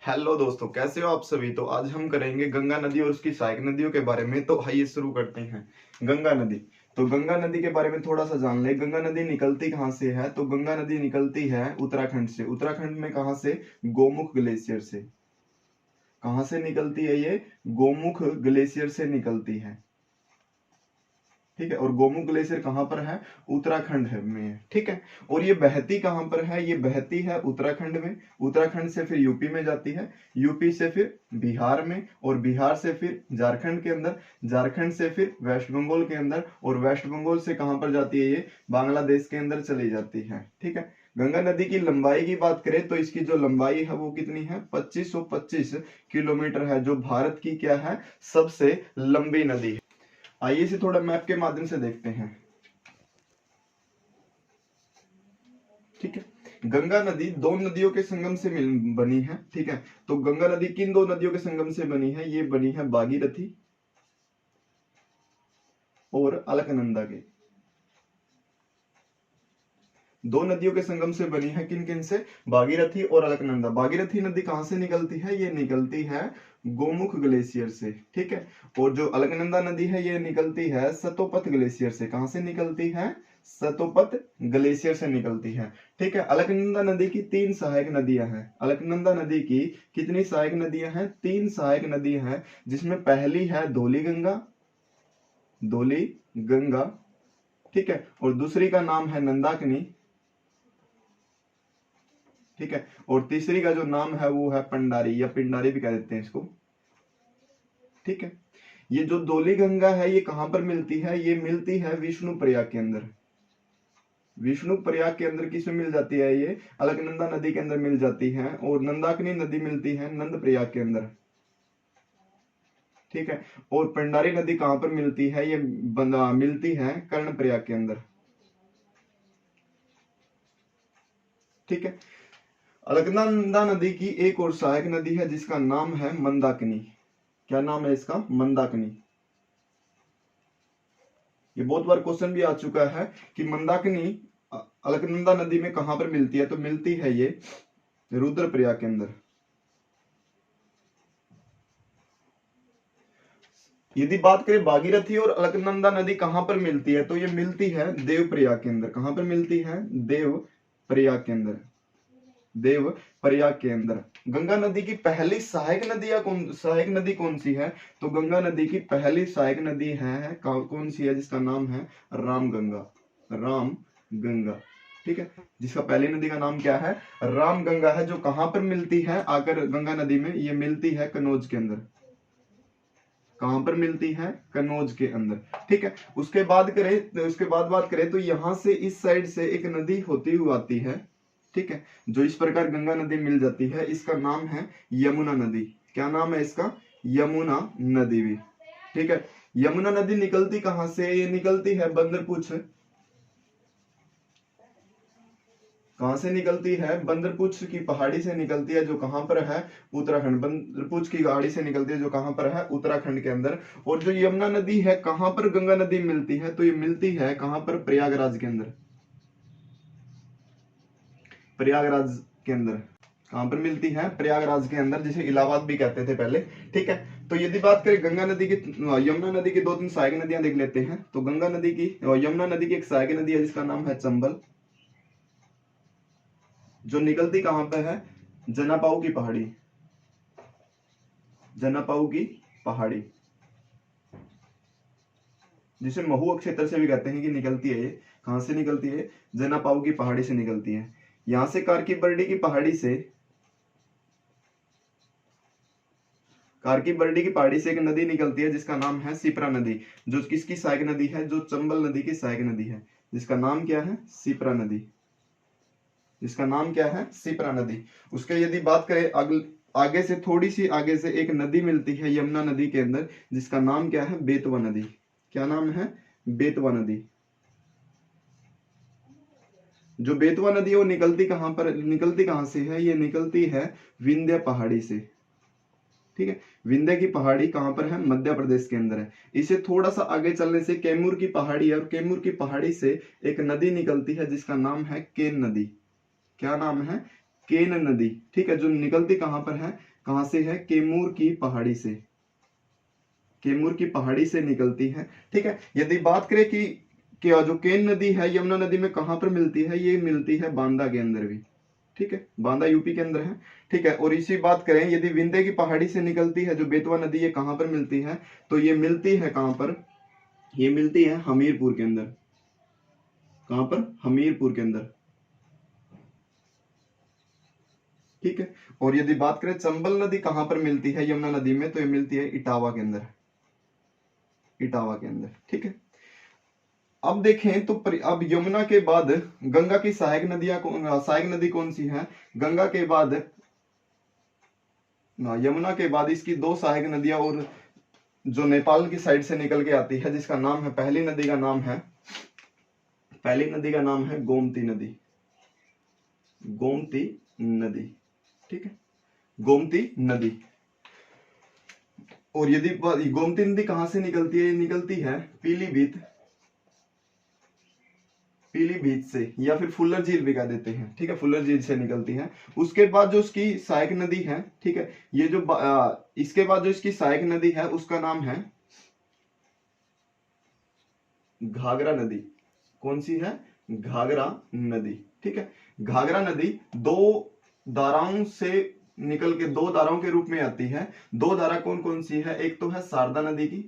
Hello दोस्तों, कैसे हो आप सभी। तो आज हम करेंगे गंगा नदी और उसकी सहायक नदियों के बारे में। तो आइए शुरू करते हैं। गंगा नदी। तो गंगा नदी के बारे में थोड़ा सा जान ले। गंगा नदी निकलती कहाँ से है? तो गंगा नदी निकलती है उत्तराखंड से। उत्तराखंड में कहाँ से? गोमुख ग्लेशियर से। कहाँ से निकलती है ये? गोमुख ग्लेशियर से निकलती है। ठीक है। और गोमुख ग्लेशियर कहाँ पर है? उत्तराखंड है में है। ठीक है। और ये बहती कहाँ पर है? ये बहती है उत्तराखंड में। उत्तराखंड से फिर यूपी में जाती है। यूपी से फिर बिहार में, और बिहार से फिर झारखंड के अंदर। झारखंड से फिर वेस्ट बंगाल के अंदर, और वेस्ट बंगाल से कहाँ पर जाती है? ये बांग्लादेश के अंदर चली जाती है। ठीक है। गंगा नदी की लंबाई की बात करें तो इसकी जो लंबाई है वो कितनी है? 2525 किलोमीटर है, जो भारत की क्या है? सबसे लंबी नदी है। आइए इसे थोड़ा मैप के माध्यम से देखते हैं। ठीक है। गंगा नदी दो नदियों के संगम से बनी है। ठीक है। तो गंगा नदी किन दो नदियों के संगम से बनी है? ये बनी है भागीरथी और अलकनंदा के। दो नदियों के संगम से बनी है। किन किन से? भागीरथी और अलकनंदा। भागीरथी नदी कहां से निकलती है? ये निकलती है गोमुख ग्लेशियर से। ठीक है। और जो अलकनंदा नदी है ये निकलती है सतोपत ग्लेशियर से। कहां से निकलती है? सतोपत ग्लेशियर से निकलती है। ठीक है। अलकनंदा नदी की तीन सहायक नदियां हैं। अलकनंदा नदी की कितनी सहायक नदियां हैं? तीन सहायक नदियां हैं, जिसमें पहली है धौली गंगा। धौली गंगा। ठीक है। और दूसरी का नाम है नंदाकिनी। ठीक है। और तीसरी का जो नाम है वो है पंडारी, या पिंडारी भी कह देते हैं इसको। ठीक है। ये जो धौली गंगा है ये कहां पर मिलती है? ये मिलती है विष्णु प्रयाग के अंदर। विष्णु प्रयाग के अंदर किसमें मिल जाती है? ये अलकनंदा नदी के अंदर मिल जाती है। और नंदाकिनी नदी मिलती है नंद प्रयाग के अंदर। ठीक है। और पंडारी नदी कहां पर मिलती है? ये मिलती है कर्ण प्रयाग के अंदर। ठीक है। अलकनंदा नदी की एक और सहायक नदी है जिसका नाम है मंदाकिनी। क्या नाम है इसका? मंदाकिनी। ये बहुत बार क्वेश्चन भी आ चुका है कि मंदाकिनी अलकनंदा नदी में कहां पर मिलती है? तो मिलती है ये रुद्रप्रयाग के अंदर। यदि बात करें भागीरथी और अलकनंदा नदी कहां पर मिलती है, तो ये मिलती है देवप्रयाग के अंदर। कहां पर मिलती है? देवप्रयाग के अंदर। देव प्रयाग के अंदर। गंगा नदी की पहली सहायक नदी कौन सी है? तो गंगा नदी की पहली सहायक नदी है कौन सी है? जिसका नाम है रामगंगा। राम गंगा। ठीक है। जिसका पहली नदी का नाम क्या है? राम गंगा है। जो कहां पर मिलती है आकर गंगा नदी में? ये मिलती है कन्नौज के अंदर। कहां पर मिलती है? कन्नौज के अंदर। ठीक है। उसके बाद बात करें तो यहां से इस साइड से एक नदी होती हुई आती है। ठीक है। जो इस प्रकार गंगा नदी मिल जाती है, इसका नाम है यमुना नदी। क्या नाम है इसका? यमुना नदी भी। ठीक है। यमुना नदी निकलती कहां से? ये निकलती है बंदरपुछ। कहां से निकलती है? बंदरपुछ की पहाड़ी से निकलती है, जो कहां पर है? उत्तराखंड। बंदरपुछ की पहाड़ी से निकलती है, जो कहां पर है? उत्तराखंड के अंदर। और जो यमुना नदी है कहां पर गंगा नदी मिलती है? तो ये मिलती है कहां पर? प्रयागराज के अंदर। प्रयागराज के अंदर। कहां पर मिलती है? प्रयागराज के अंदर, जिसे इलाहाबाद भी कहते थे पहले। ठीक है। तो यदि बात करें गंगा नदी की, यमुना नदी की दो तीन सहायक नदियां देख लेते हैं। तो गंगा नदी की, यमुना नदी की एक सहायक नदी है जिसका नाम है चंबल। जो निकलती कहां पे है? जनापाऊ की पहाड़ी। जनापाऊ की पहाड़ी, जिसे महुआ क्षेत्र से भी कहते हैं कि निकलती है। ये कहां से निकलती है? जनापाऊ की पहाड़ी से निकलती है। यहां से कारकी बरडी की पहाड़ी से, कारकी बरडी की पहाड़ी से एक नदी निकलती है जिसका नाम है सिप्रा नदी। जो किसकी सहायक नदी है? जो चंबल नदी की सहायक नदी है, जिसका नाम क्या है? सिप्रा नदी। जिसका नाम क्या है? सिप्रा नदी। उसके यदि बात करें आगे से, थोड़ी सी आगे से एक नदी मिलती है यमुना नदी के अंदर, जिसका नाम क्या है? बेतवा नदी। क्या नाम है? बेतवा नदी। जो बेतवा नदी है वो निकलती कहां से है? ये निकलती है विंध्य पहाड़ी से। ठीक है। विंध्य की पहाड़ी कहां पर है? मध्य प्रदेश के अंदर है। इसे थोड़ा सा आगे चलने से कैमूर की पहाड़ी है, और कैमूर की पहाड़ी से एक नदी निकलती है जिसका नाम है केन नदी। क्या नाम है? केन नदी, ठीक है, जो निकलती कहां पर है, कहां से है, कैमूर की पहाड़ी से, कैमूर की पहाड़ी से निकलती है, ठीक है। यदि बात करें कि क्या जो केन नदी है यमुना नदी में कहां पर मिलती है, ये मिलती है बांदा के अंदर भी, ठीक है, बांदा यूपी के अंदर है, ठीक है। और इसी बात करें यदि विंध्य की पहाड़ी से निकलती है जो बेतवा नदी, ये कहां पर मिलती है, तो ये मिलती है कहां पर, ये मिलती है हमीरपुर के अंदर, कहां पर, हमीरपुर के अंदर, ठीक है। और यदि बात करें चंबल नदी कहां पर मिलती है यमुना नदी में, तो ये मिलती है इटावा के अंदर, इटावा के अंदर, ठीक है। अब देखें तो अब यमुना के बाद गंगा की सहायक नदियां सहायक नदी कौन सी है, गंगा के बाद यमुना के बाद इसकी दो सहायक नदियां और जो नेपाल की साइड से निकल के आती है, जिसका नाम है, पहली नदी का नाम है, पहली नदी का नाम है गोमती नदी, गोमती नदी, ठीक है, गोमती नदी। और यदि गोमती नदी कहां से निकलती है, निकलती है पीलीभीत, पीलीभीत से, या फिर फुल्लर झील भी कह देते हैं, ठीक है, फुल्लर झील से निकलती है। उसके बाद जो उसकी सहायक नदी है, ठीक है, ये जो इसके बाद जो इसकी सहायक नदी है उसका नाम है घाघरा नदी, कौन सी है, घाघरा नदी, ठीक है। घाघरा नदी दो धाराओं से निकल के, दो धाराओं के रूप में आती है। दो धारा कौन कौन सी है, एक तो है शारदा नदी की,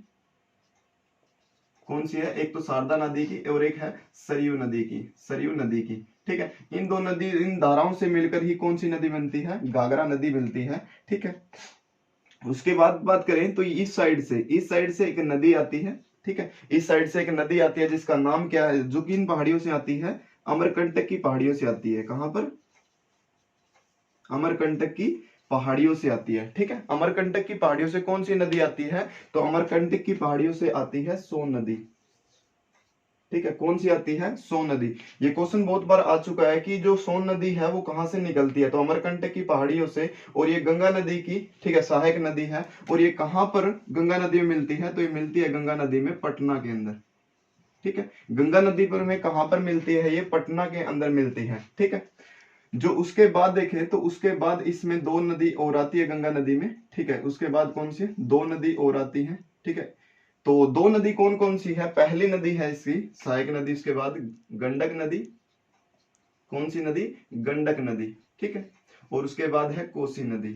कौन सी है, एक तो शारदा नदी की और एक है सरयू नदी की, सरयू नदी की, ठीक है। इन दो नदी, इन धाराओं से मिलकर ही कौन सी नदी बनती है, घाघरा नदी मिलती है, ठीक है। उसके बाद बात करें तो इस साइड से, इस साइड से एक नदी आती है, ठीक है, इस साइड से एक नदी आती है जिसका नाम क्या है, जो कि इन पहाड़ियों से आती है, अमरकंटक की पहाड़ियों से आती है, कहां पर, अमरकंटक की पहाड़ियों से आती है, ठीक है। अमरकंटक की पहाड़ियों से कौन सी नदी आती है, तो अमरकंटक की पहाड़ियों से आती है सोन नदी, ठीक है, कौन सी आती है, सोन नदी। ये क्वेश्चन बहुत बार आ चुका है कि जो सोन नदी है वो कहां से निकलती है, तो अमरकंटक की पहाड़ियों से, और ये गंगा नदी की, ठीक है, सहायक नदी है। और ये कहां पर गंगा नदी में मिलती है, तो ये मिलती है गंगा नदी में पटना के अंदर, ठीक है। गंगा नदी पर में कहां पर मिलती है, ये पटना के अंदर मिलती है, ठीक है। जो उसके बाद देखें तो उसके बाद इसमें दो नदी और आती है गंगा नदी में, ठीक है। उसके बाद कौन सी, दो नदी और आती है, ठीक है। तो दो नदी कौन कौन सी है, पहली नदी है इसकी सहायक नदी, उसके बाद गंडक नदी, कौन सी नदी, गंडक नदी, ठीक है। और उसके बाद है कोसी नदी,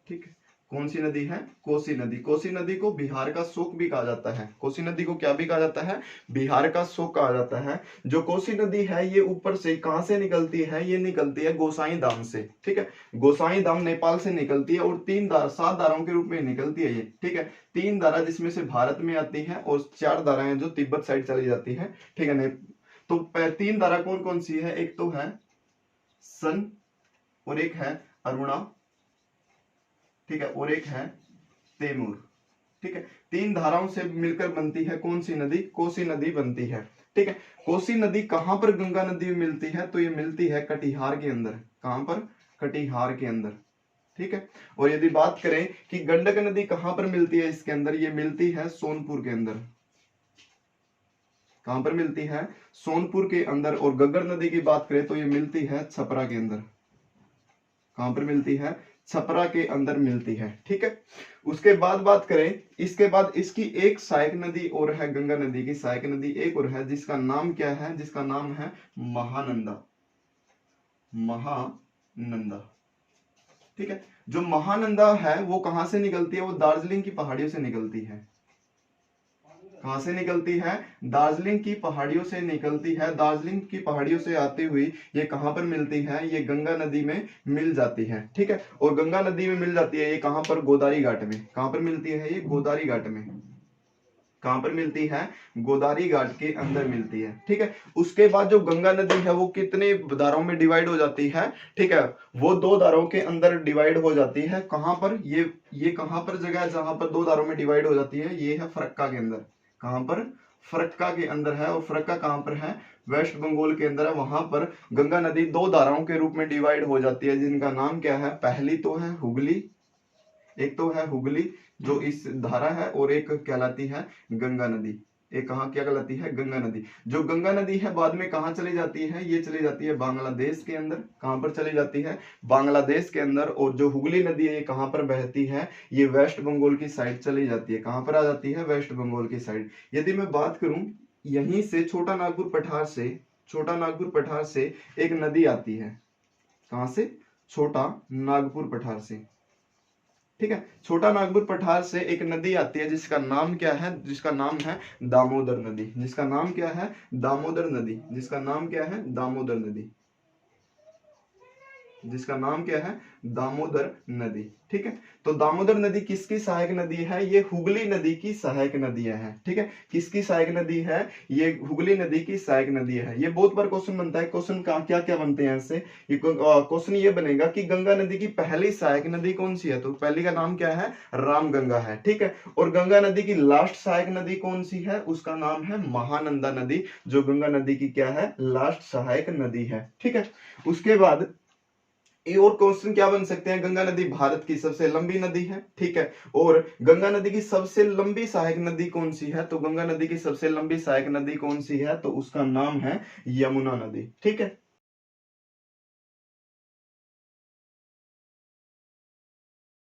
ठीक है, कौन सी नदी है, कोसी नदी। कोसी नदी को बिहार का शोक भी कहा जाता है, कोसी नदी को क्या भी कहा जाता है, बिहार का शोक कहा जाता है। जो कोसी नदी है ये ऊपर से कहां से निकलती है, ये निकलती है गोसाई धाम से, ठीक है। गोसाई धाम नेपाल से निकलती है और तीन धारा, 7 धाराओं के रूप में निकलती है ये, ठीक है। 3 धारा जिसमें से भारत में आती है और 4 धाराएं जो तिब्बत साइड चली जाती है, ठीक है। तो 3 धारा कौन कौन सी है, एक तो है सन और एक है अरुणा, ठीक है, और एक है तैमूर, ठीक है। 3 धाराओं से मिलकर बनती है कौन सी नदी, कोसी नदी बनती है, ठीक है। कोसी नदी कहां पर गंगा नदी में मिलती है, तो ये मिलती है कटिहार के अंदर, कहां पर, कटिहार के अंदर, ठीक है। और यदि बात करें कि गंडक नदी कहां पर मिलती है इसके अंदर, ये मिलती है सोनपुर के अंदर, कहां पर मिलती है, सोनपुर के अंदर। और गग्गर नदी की बात करें तो ये मिलती है छपरा के अंदर, कहां पर मिलती है, छपरा के अंदर मिलती है, ठीक है। उसके बाद बात करें, इसके बाद इसकी एक सहायक नदी और है, गंगा नदी की सहायक नदी एक और है जिसका नाम क्या है, जिसका नाम है महानंदा, महानंदा, ठीक है। जो महानंदा है वो कहां से निकलती है, वो दार्जिलिंग की पहाड़ियों से निकलती है, कहां से निकलती है, दार्जिलिंग की पहाड़ियों से निकलती है। दार्जिलिंग की पहाड़ियों से आती हुई ये कहां पर मिलती है, ये गंगा नदी में मिल जाती है, ठीक है। और गंगा नदी में मिल जाती है ये कहां पर, गोदावरी घाट में, कहां पर मिलती है ये, गोदावरी घाट में, कहां पर मिलती है, गोदावरी घाट के अंदर मिलती है, ठीक है। उसके बाद जो गंगा नदी है वो कितने धाराओं में डिवाइड हो जाती है, ठीक है, वो 2 धाराओं के अंदर डिवाइड हो जाती है। कहां पर, ये कहां पर जगह है जहां पर 2 धाराओं में डिवाइड हो जाती है, ये है फरक्का के अंदर, कहां पर, फरक्का के अंदर है। और फरक्का कहां पर है, वेस्ट बंगाल के अंदर है। वहां पर गंगा नदी 2 धाराओं के रूप में डिवाइड हो जाती है जिनका नाम क्या है, पहली तो है हुगली, एक तो है हुगली जो इस धारा है, और एक कहलाती है गंगा नदी, ये कहाँ क्या कहलाती है? गंगा नदी। जो गंगा नदी है बाद में कहाँ चली जाती है? ये चली जाती है बांग्लादेश के अंदर। कहाँ पर चली जाती है? बांग्लादेश के अंदर। और जो हुगली नदी है ये कहाँ पर बहती है? ये वेस्ट बंगाल की साइड चली जाती है। कहाँ पर आ जाती है? वेस्ट बंगाल की साइड। यदि मैं बात करूं यहीं से छोटा नागपुर पठार से एक नदी आती है। कहां से? छोटा नागपुर पठार से। ठीक है, छोटा नागपुर पठार से एक नदी आती है जिसका नाम क्या है? जिसका नाम है दामोदर नदी। जिसका नाम क्या है? दामोदर नदी। जिसका नाम क्या है? दामोदर नदी। जिसका नाम क्या है? दामोदर नदी। ठीक है, तो दामोदर नदी किसकी सहायक नदी है? ये हुगली नदी की सहायक नदी है। ठीक है, किसकी सहायक नदी है? ये हुगली नदी की सहायक नदी है। ये बहुत बार क्वेश्चन बनता है। क्वेश्चन का क्या क्या बनते हैं इससे? ये क्वेश्चन ये बनेगा कि गंगा नदी की पहली सहायक नदी कौन सी है? तो पहली का नाम क्या है? रामगंगा है। ठीक है, और गंगा नदी की लास्ट सहायक नदी कौन सी है? उसका नाम है महानंदा नदी, जो गंगा नदी की क्या है? लास्ट सहायक नदी है। ठीक है, उसके बाद ये और क्वेश्चन क्या बन सकते हैं? गंगा नदी भारत की सबसे लंबी नदी है। ठीक है, और गंगा नदी की सबसे लंबी सहायक नदी कौन सी है? तो गंगा नदी की सबसे लंबी सहायक नदी कौन सी है? तो उसका नाम है यमुना नदी। ठीक है,